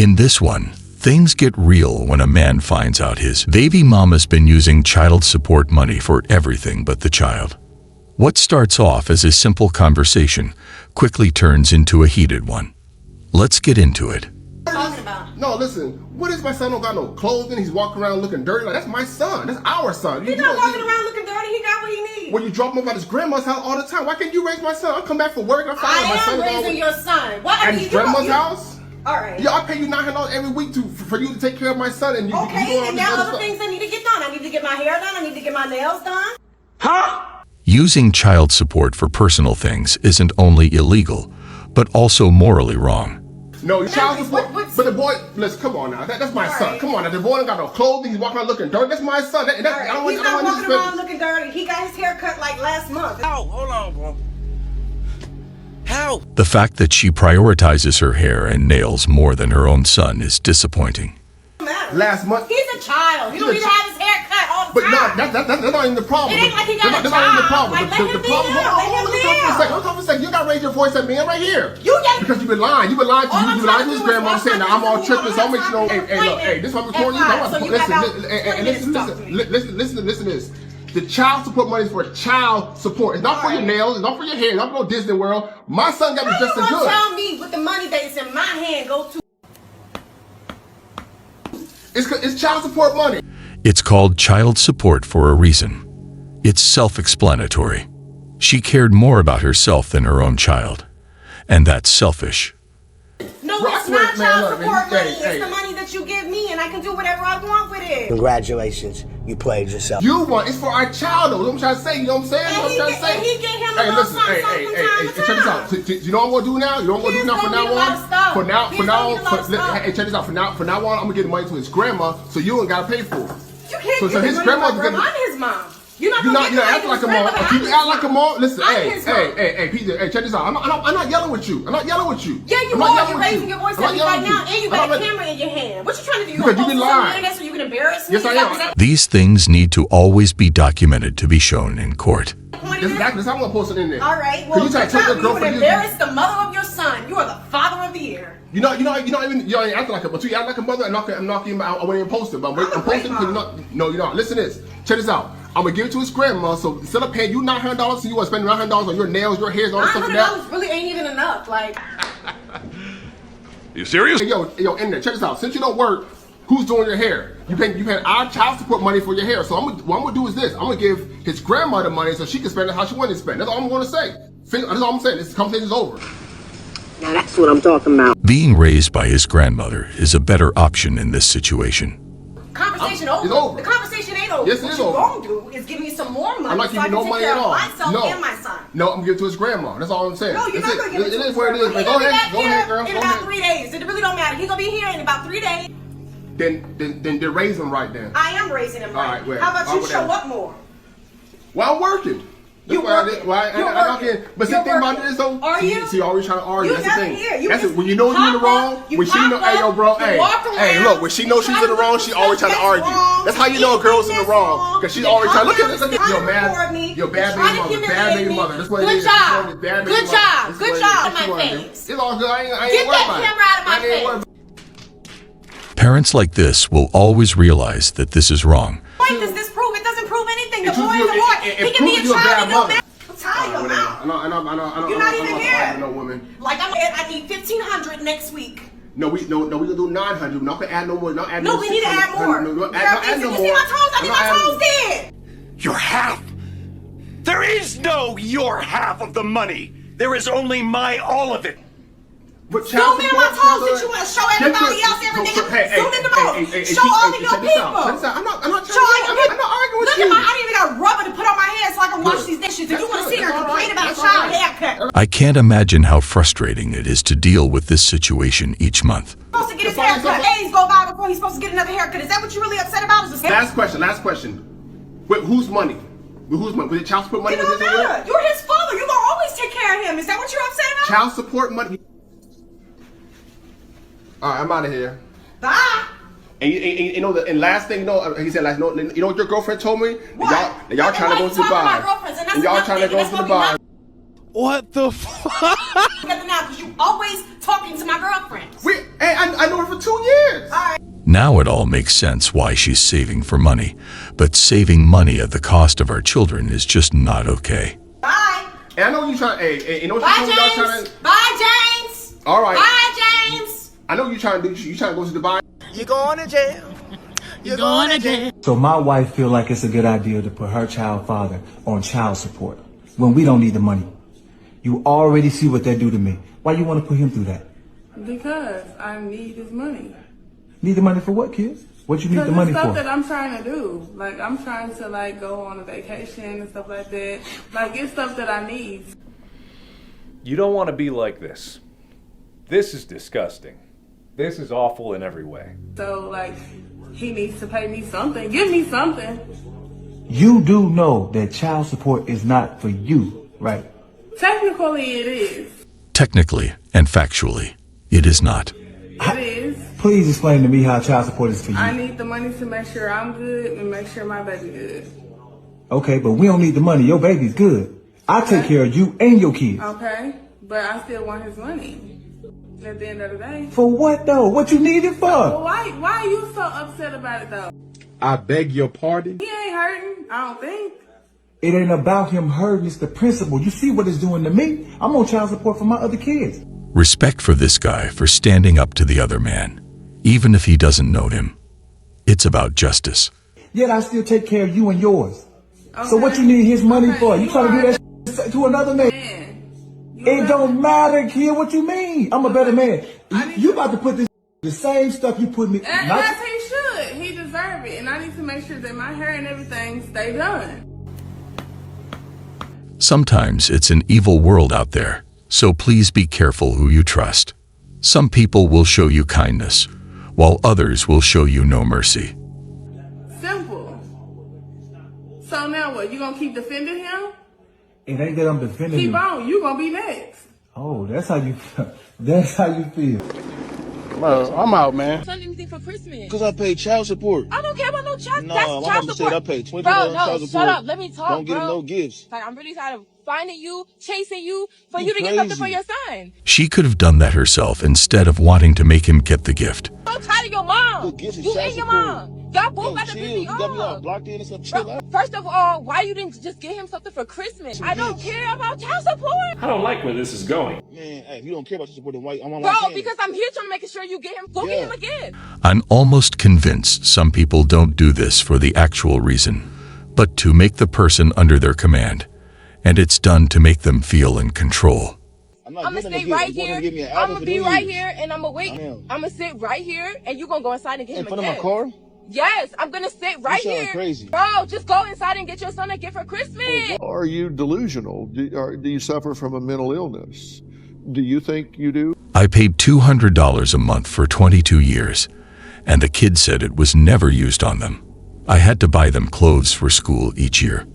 In this one, things get real when a man finds out his baby mama's been using child support money for everything but the child. What starts off as a simple conversation quickly turns into a heated one. Let's get into it. No, listen, what is my son don't got no clothing? He's walking around looking dirty. Like, that's my son. That's our son. He's not walking around looking dirty. He got what he needs. When you drop him off at his grandma's house all the time, why can't you raise my son? I come back from work and I find out my son is raising your son. What at his grandma's house? All right. Yeah, I pay you $900 every week for you to take care of my son. And you and now other things I need to get done. I need to get my hair done. I need to get my nails done. Huh? Using child support for personal things isn't only illegal, but also morally wrong. No, child support. But the boy, listen, come on now. That's my son. Come on now. The boy ain't got no clothing. He's walking around looking dirty. That's my son. He's not walking around looking dirty. He got his hair cut like last month. Oh, hold on, bro. How? The fact that she prioritizes her hair and nails more than her own son is disappointing. Last month. He's a child. You don't need to have his hair cut all the time. But no, that's not even the problem. It ain't like he got a job. That's not even the problem. Like, The problem. Hold on for a second. You got to raise your voice at me right here. Because you've been lying. You've been lying to his grandma saying that I'm all tripping. So I'll make you know. Hey, look. Hey, this is what I'm recording you. Listen to this. The child support money is for child support. It's not for your nails. It's not for your hair. It's not for no Disney World. My son got me just as good. Tell me what the money that's in my hand go to. It's child support money. It's called child support for a reason. It's self-explanatory. She cared more about herself than her own child. And that's selfish. No, it's not child support money. It's the money that you give me, and I can do whatever I want with it. Congratulations. You played yourself. You want it's for our child, though. What I'm trying to say. You know what I'm saying? And he get him a little something from time to time. Check this out. You know what I'm gonna do now? You know what I'm gonna do now? From now on. Hey, check this out. From now on, I'm gonna give the money to his grandma, so you ain't gotta pay for it. You can't give his grandma. I'm his mom. You're not acting like a mom. If you act like a mom, listen. Hey, Peter. Hey, check this out. I'm not yelling with you. I'm not yelling with you. Yeah, you are. You're raising your voice at me right now, and you got a camera in your hand. What you trying to do? You because you been lying. So you can embarrass me? Yes, I am. These things need to always be documented to be shown in court. This how I'm gonna post it in there. All right. Well, you would embarrass the mother of your son. You are the father of the year. You ain't acting like it, but you act like a mother. I'm knocking him out. I wouldn't even post it, but I'm posting because you're not. Listen to this. Check this out. I'm gonna give it to his grandma. So instead of paying you $900, so you want to spend $900 on your nails, your hairs, all that stuff like that. $900 really ain't even enough. Like. You serious? Hey, yo, in there. Check this out. Since you don't work, who's doing your hair? You paying our child support money for your hair. So what I'm gonna do is this. I'm gonna give his grandma the money so she can spend it how she wants to spend. That's all I'm gonna say. That's all I'm saying. This conversation is over. Now that's what I'm talking about. Being raised by his grandmother is a better option in this situation. Conversation over. It's over. The conversation ain't over. Yes, it is over. What you're going to do is give me some more money. I'm not giving you no money at all. Myself and my son. No, I'm giving it to his grandma. That's all I'm saying. No, you're not going to give it to his It is what it is. Go ahead, girl. In about 3 days. It really don't matter. He's going to be here in about 3 days. Then raise him right then. I am raising him right. All right, well, how about you show up more? Well, I'm working. You're working. But see, the thing about this though, are you? See, always trying to argue. That's the thing. That's it. When you know you're in the wrong, when she know, hey, yo, bro, hey, look, when she knows she's in the wrong, she always trying to argue. That's how you know a girl's in the wrong, because she's always trying. Look at this. Yo, bad baby mother. That's what it is. Good job. My face. It's all good. I ain't worried about it. Get that camera out of my face. Parents like this will always realize that this is wrong. What does this prove? It doesn't prove anything. The boy is a boy. He can be a child. I'm tired of him. You're not even here. No woman. Like I need 1,500 next week. No, we gonna do 900. We're not gonna add no more. No, we need to add more. Add no more. You see my toes? I need my toes dead. Your half. There is no your half of the money. There is only my all of it. Zoom in my toes that you want to show everybody else everything. Zoom in the most. Show all of your people. I'm not arguing with you. Look at I didn't even got rubber to put on my head so I can wash these dishes. And you want to sit here and complain about a child haircut. I can't imagine how frustrating it is to deal with this situation each month. He's supposed to get his haircut. Days go by before he's supposed to get another haircut. Is that what you're really upset about? Last question. Wait, whose money? Whose money? Was it child support money? It don't matter. You're his father. You're gonna always take care of him. Is that what you're upset about? Child support money. All right, I'm out of here. Bye. And you know, and last thing, he said, you know what your girlfriend told me? What? Y'all trying to go to Dubai. And y'all trying to go to Dubai. What the fuck? Together now, because you always talking to my girlfriends. I know her for 2 years. All right. Now it all makes sense why she's saving for money. But saving money at the cost of our children is just not okay. Bye. And I know you trying. Hey, you know what Bye, you're James. Bye, James. All right. Bye, James. I know you trying to do. You trying to go to Dubai. You going to jail. You're going to jail. So my wife feel like it's a good idea to put her child father on child support when we don't need the money. You already see what that do to me. Why you want to put him through that? Because I need his money. Need the money for what, kids? What you need the money stuff for? That I'm trying to do. Like, I'm trying to, like, go on a vacation and stuff like that. Like, it's stuff that I need. You don't want to be like this. This is disgusting. This is awful in every way. So, like, he needs to pay me something. Give me something. You do know that child support is not for you, right? Technically, it is. Technically and factually, it is not. It is. Please explain to me how child support is for you. I need the money to make sure I'm good and make sure my baby good. Okay, but we don't need the money. Your baby's good. I take care of you and your kids. Okay, but I still want his money at the end of the day. For what though? What you need it for? Well, why are you so upset about it though? I beg your pardon? He ain't hurting, I don't think. It ain't about him hurting, it's the principle. You see what it's doing to me? I'm on child support for my other kids. Respect for this guy for standing up to the other man, even if he doesn't know him. It's about justice. Yet I still take care of you and yours. Okay. So what you need his money for? You trying to do that to another man? It don't matter, kid. What you mean? I'm a better man. You about to put the same stuff you put me. As he should. He deserve it. And I need to make sure that my hair and everything stay done. Sometimes it's an evil world out there, so please be careful who you trust. Some people will show you kindness, while others will show you no mercy. Simple. So now what? You gonna keep defending him? It ain't that I'm defending Keep you. on. You gonna be next. Oh, that's how you feel. Well, I'm out, man. Son anything for Christmas? Because I paid child support. I don't care about no child. No, That's my child mama support. said I paid $20 bro, no, child support. shut up. Let me talk, Don't get bro. him no gifts. Like, I'm really tired of finding you, chasing you, for You you to get something for crazy. your son. She could have done that herself instead of wanting to make him get the gift. I'm so tired of your mom. Look, gifts is You child and your support. mom. Y'all both got to chill. piss me You got me all off. blocked in and stuff. Chill Bro, out. first of all, why you didn't just get him something for Christmas? I don't care about child support. I don't like where this is going. Man, hey, if you don't care about child support, then why? Bro, because I'm here trying to make sure you get him. Go get him a gift. I'm almost convinced some people don't do this for the actual reason, but to make the person under their command. And it's done to make them feel in control. I'm gonna stay right here. I'm gonna be right here and I'm gonna wait. I'm gonna sit right here and you gonna go inside and get him a gift. In front of my car? Yes, I'm gonna sit right You sound here. crazy. Bro, just go inside and get your son a gift for Christmas. Are you delusional? Do you suffer from a mental illness? Do you think you do? I paid $200 a month for 22 years, and the kid said it was never used on them. I had to buy them clothes for school each year.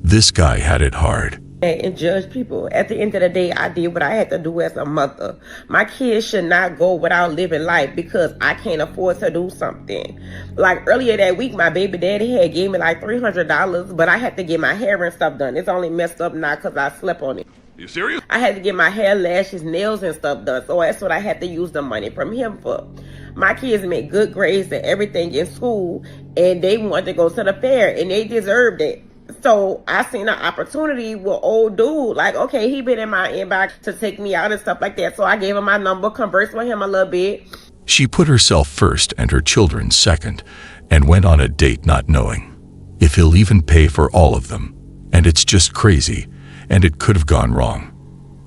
This guy had it hard. And judge people. At the end of the day, I did what I had to do as a mother. My kids should not go without living life because I can't afford to do something. Like earlier that week, my baby daddy had gave me like $300, but I had to get my hair and stuff done. It's only messed up now because I slept on it. You serious? I had to get my hair, lashes, nails and stuff done. So that's what I had to use the money from him for. My kids made good grades and everything in school, and they wanted to go to the fair, and they deserved it. So I seen an opportunity with old dude. Like, okay, he been in my inbox to take me out and stuff like that. So I gave him my number, conversed with him a little bit. She put herself first and her children second, and went on a date not knowing if he'll even pay for all of them. And it's just crazy, and it could have gone wrong.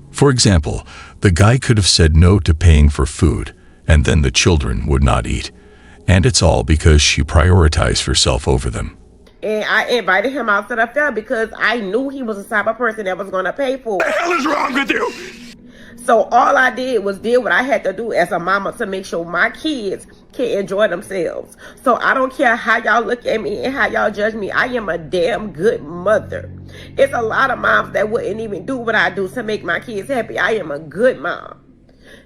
For example, the guy could have said no to paying for food, and then the children would not eat. And it's all because she prioritized herself over them. And I invited him out to the fair because I knew he was the type of person that was going to pay for it. What the hell is wrong with you? So all I did was did what I had to do as a mama to make sure my kids can enjoy themselves. So I don't care how y'all look at me and how y'all judge me. I am a damn good mother. It's a lot of moms that wouldn't even do what I do to make my kids happy. I am a good mom.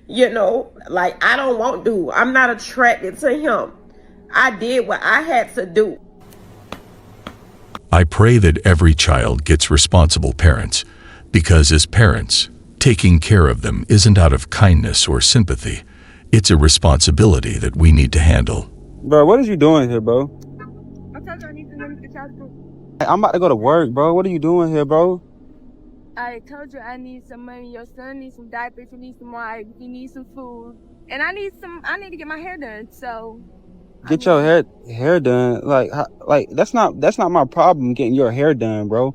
You know, like I don't want to. I'm not attracted to him. I did what I had to do. I pray that every child gets responsible parents, Because as parents, taking care of them isn't out of kindness or sympathy. It's a responsibility that we need to handle. Bro, what is you doing here, bro? I told you I need some money for child support. I'm about to go to work, bro. What are you doing here, bro? I told you I need some money. Your son needs some diapers. He needs some wipes. He needs some food. And I need to get my hair done. So Get your hair done. Like that's not my problem getting your hair done, bro.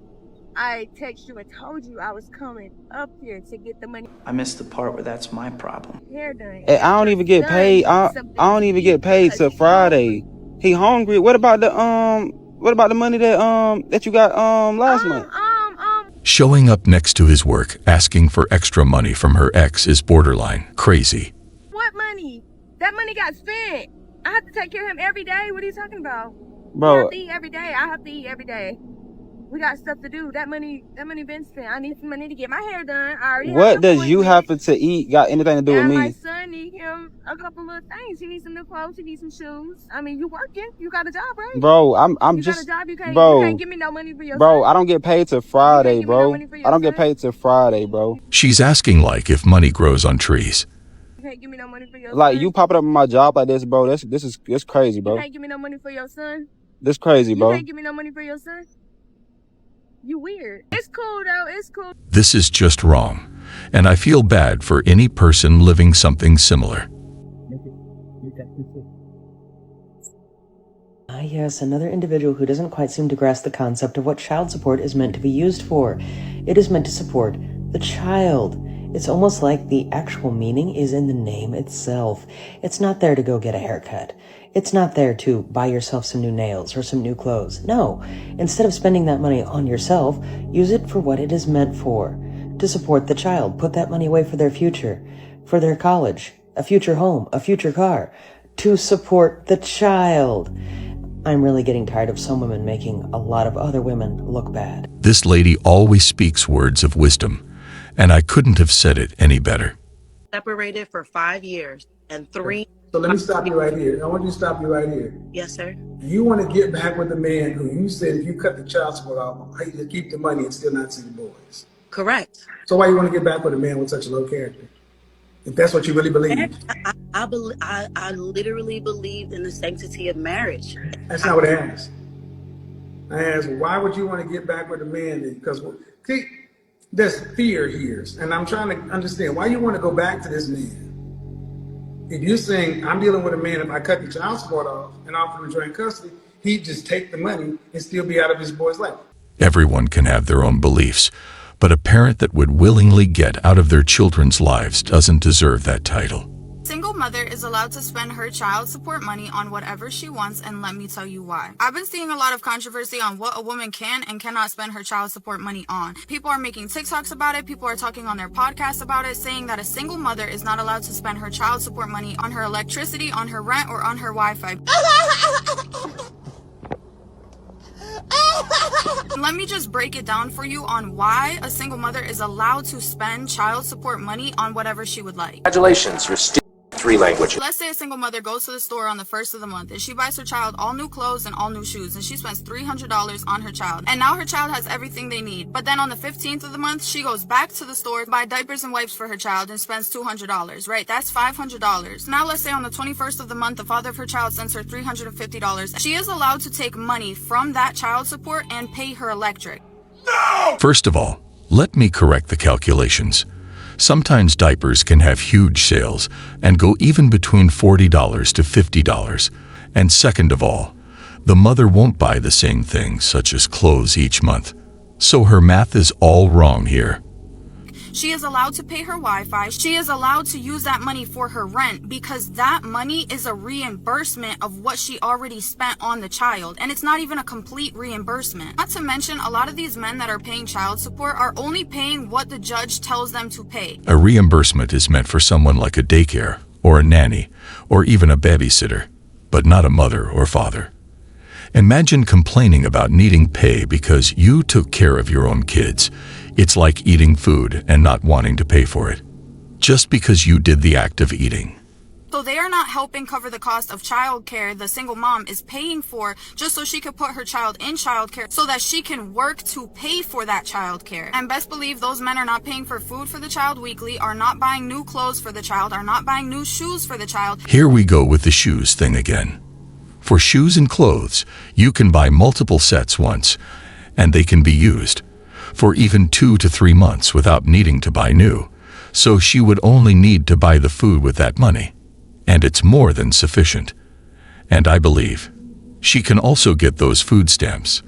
I texted you and told you I was coming up here to get the money. I missed the part where that's my problem. Hair done. Hey, I don't even get paid. I don't even get paid till Friday. He hungry. What about the money that you got last month? Showing up next to his work, asking for extra money from her ex is borderline crazy. What money? That money got spent. I have to take care of him every day. What are you talking about? Bro, I have to eat every day. I have to eat every day. We got stuff to do. That money been spent. I need some money to get my hair done. I already what does you happen to eat got anything to do with me? My son need him a couple of things. He needs some new clothes. He needs some shoes. I mean, you working? You got a job, right? Bro, I'm you just got a job. You can't give me no money for your bro. son. I don't get paid till Friday, bro. I don't get paid till Friday, bro. She's asking like if money grows on trees. You can't give me no money for your Like son. you popping up in my job like this, bro. This is crazy, bro. You can't give me no money for your son. This crazy, bro. You can't give me no money for your son. You weird. It's cool though. It's cool. This is just wrong, and I feel bad for any person living something similar. Yes, another individual who doesn't quite seem to grasp the concept of what child support is meant to be used for. It is meant to support the child. It's almost like the actual meaning is in the name itself. It's not there to go get a haircut. It's not there to buy yourself some new nails or some new clothes. No, instead of spending that money on yourself, use it for what it is meant for. To support the child. Put that money away for their future, for their college, a future home, a future car. To support the child. I'm really getting tired of some women making a lot of other women look bad. This lady always speaks words of wisdom, and I couldn't have said it any better. Separated for 5 years and 3. So let me stop you right here. I want you to stop you right here. Yes, sir. You want to get back with the man who you said if you cut the child support off, he just keep the money and still not see the boys. Correct. So why you want to get back with a man with such a low character? If that's what you really believe. I literally believe in the sanctity of marriage. That's not what I asked. I asked, why would you want to get back with a man? Because see, there's fear here. And I'm trying to understand why you want to go back to this man. If you're saying, I'm dealing with a man, if I cut the child support off and offer him joint custody, he'd just take the money and still be out of his boy's life. Everyone can have their own beliefs, but a parent that would willingly get out of their children's lives doesn't deserve that title. Single mother is allowed to spend her child support money on whatever she wants, and let me tell you why. I've been seeing a lot of controversy on what a woman can and cannot spend her child support money on. People are making TikToks about it, people are talking on their podcasts about it, saying that a single mother is not allowed to spend her child support money on her electricity, on her rent, or on her Wi-Fi. Let me just break it down for you on why a single mother is allowed to spend child support money on whatever she would like. Congratulations, you're still 3 languages. Let's say a single mother goes to the store on the 1st of the month and she buys her child all new clothes and all new shoes, and she spends $300 on her child. And now her child has everything they need. But then on the 15th of the month, she goes back to the store to buy diapers and wipes for her child and spends $200, right? That's $500. Now let's say on the 21st of the month, the father of her child sends her $350. She is allowed to take money from that child support and pay her electric. No! First of all, let me correct the calculations. Sometimes diapers can have huge sales and go even between $40 to $50. And second of all, the mother won't buy the same things such as clothes each month. So her math is all wrong here. She is allowed to pay her Wi-Fi. She is allowed to use that money for her rent because that money is a reimbursement of what she already spent on the child. And it's not even a complete reimbursement. Not to mention, a lot of these men that are paying child support are only paying what the judge tells them to pay. A reimbursement is meant for someone like a daycare or a nanny or even a babysitter, but not a mother or father. Imagine complaining about needing pay because you took care of your own kids. It's like eating food and not wanting to pay for it, just because you did the act of eating. So they are not helping cover the cost of childcare the single mom is paying for just so she could put her child in childcare so that she can work to pay for that childcare. And best believe those men are not paying for food for the child weekly, are not buying new clothes for the child, are not buying new shoes for the child. Here we go with the shoes thing again. For shoes and clothes, you can buy multiple sets once, and they can be used for even 2 to 3 months without needing to buy new. So she would only need to buy the food with that money. And it's more than sufficient. And I believe she can also get those food stamps.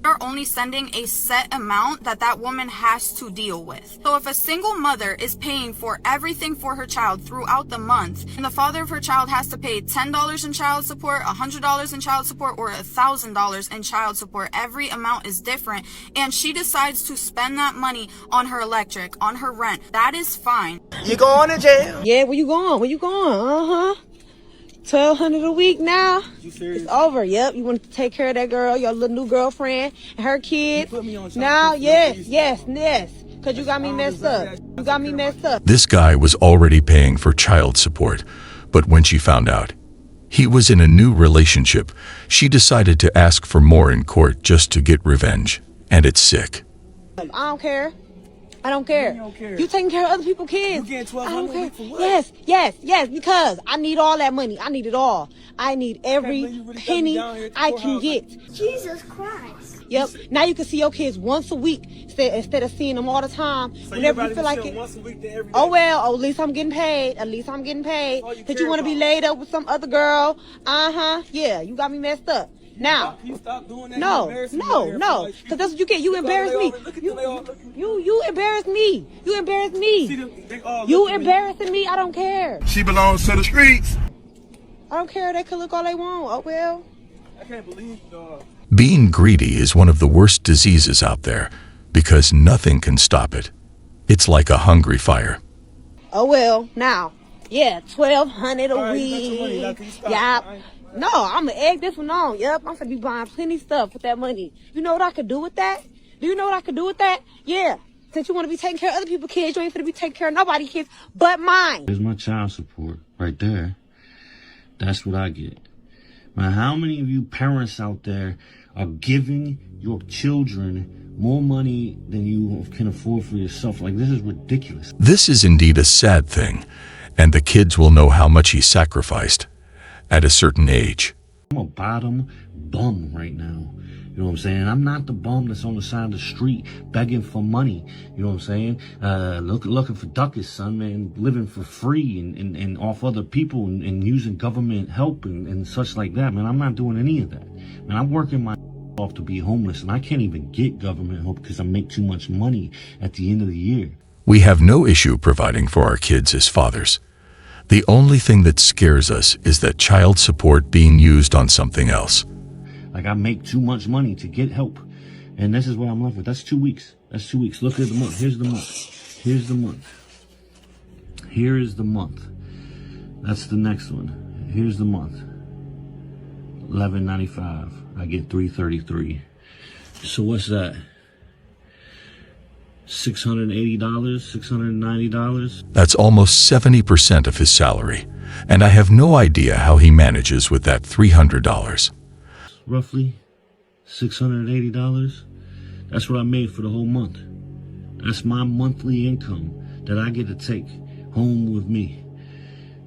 Are only sending a set amount that woman has to deal with. So if a single mother is paying for everything for her child throughout the month, and the father of her child has to pay $10 in child support, $100 in child support, or $1,000 in child support, every amount is different, and she decides to spend that money on her electric, on her rent, that is fine. You going to jail? Yeah, where you going? Where you going? $1,200 a week now. It's over. Yep. You want to take care of that girl, your little new girlfriend, and her kids. Now, yes. Because you got me messed up. This guy was already paying for child support, but when she found out he was in a new relationship, she decided to ask for more in court just to get revenge. And it's sick. I don't care. You taking care of other people's kids. You getting I don't care. for what? Yes, because I need all that money. I need it all. I need every penny I can get. Jesus Christ. Yep. Now you can see your kids once a week instead of seeing them all the time. So whenever you feel like it. Once a week to every day. Oh well, at least I'm getting paid. That you want to be laid up with some other girl. Yeah, you got me messed up. Now, Can you stop doing that? no, because that's what you get. You embarrass me. You embarrass me. You embarrass me. You embarrassing me. I don't care. She belongs to the streets. I don't care. They can look all they want. Oh well. I can't believe Being greedy is one of the worst diseases out there because nothing can stop it. It's like a hungry fire. Oh well. Now, yeah, $1,200 a week. Yeah. No, I'm gonna egg this one on. Yep, I'm gonna be buying plenty stuff with that money. You know what I could do with that? Do you know what I could do with that? Yeah. Since you want to be taking care of other people's kids, you ain't gonna be taking care of nobody's kids but mine. There's my child support right there. That's what I get. Now, how many of you parents out there are giving your children more money than you can afford for yourself? Like, this is ridiculous. This is indeed a sad thing, and the kids will know how much he sacrificed at a certain age. I'm a bottom bum right now. You know what I'm saying? I'm not the bum that's on the side of the street begging for money. You know what I'm saying? Looking for ducats, son, man. Living for free and off other people and using government help and such like that, man. I'm not doing any of that. Man, I'm working my off to be homeless, and I can't even get government help because I make too much money at the end of the year. We have no issue providing for our kids as fathers. The only thing that scares us is that child support being used on something else. Like, I make too much money to get help. And this is what I'm left with. That's 2 weeks. That's 2 weeks. Look at the month. Here's the month. Here's the month. Here is the month. That's the next one. Here's the month. $11.95. I get $333. So what's that? $680, $690. That's almost 70% of his salary, and I have no idea how he manages with that $300. Roughly $680. That's what I made for the whole month. That's my monthly income that I get to take home with me.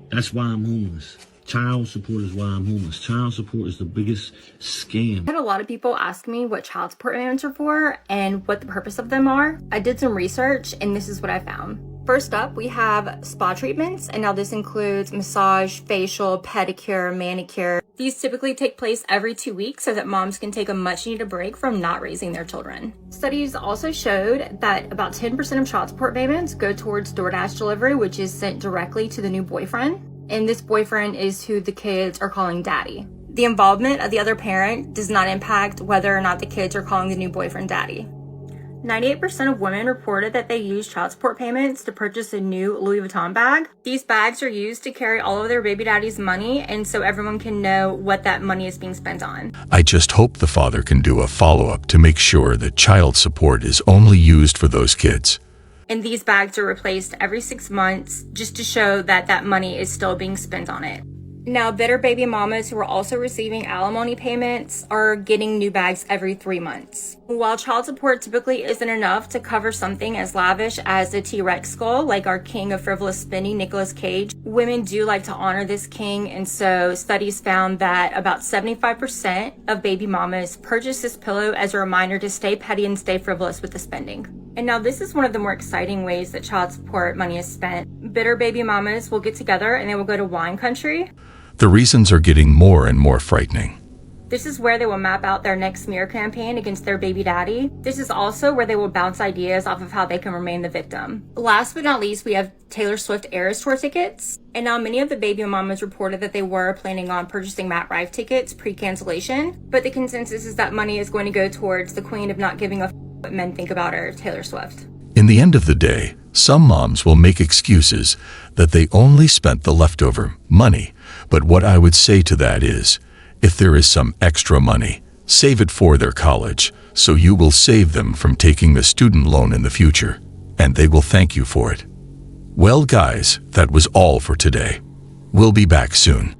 That's why I'm homeless. Child support is why I'm homeless. Child support is the biggest scam. I had a lot of people ask me what child support payments are for and what the purpose of them are. I did some research and this is what I found. First up, we have spa treatments, and now this includes massage, facial, pedicure, manicure. These typically take place every 2 weeks so that moms can take a much needed break from not raising their children. Studies also showed that about 10% of child support payments go towards DoorDash delivery, which is sent directly to the new boyfriend. And this boyfriend is who the kids are calling daddy. The involvement of the other parent does not impact whether or not the kids are calling the new boyfriend daddy. 98% of women reported that they use child support payments to purchase a new Louis Vuitton bag. These bags are used to carry all of their baby daddy's money, and so everyone can know what that money is being spent on. I just hope the father can do a follow-up to make sure that child support is only used for those kids. And these bags are replaced every 6 months just to show that that money is still being spent on it. Now, bitter baby mamas who are also receiving alimony payments are getting new bags every 3 months. While child support typically isn't enough to cover something as lavish as the T-Rex skull, like our king of frivolous spending, Nicolas Cage, women do like to honor this king, and so studies found that about 75% of baby mamas purchase this pillow as a reminder to stay petty and stay frivolous with the spending. And now this is one of the more exciting ways that child support money is spent. Bitter baby mamas will get together and they will go to wine country. The reasons are getting more and more frightening. This is where they will map out their next smear campaign against their baby daddy. This is also where they will bounce ideas off of how they can remain the victim. Last but not least, we have Taylor Swift Eras Tour tickets. And now many of the baby mamas reported that they were planning on purchasing Matt Rife tickets pre-cancellation, but the consensus is that money is going to go towards the queen of not giving a what men think about her, Taylor Swift. In the end of the day, some moms will make excuses that they only spent the leftover money. But what I would say to that is, if there is some extra money, save it for their college, so you will save them from taking the student loan in the future, and they will thank you for it. Well, guys, that was all for today. We'll be back soon.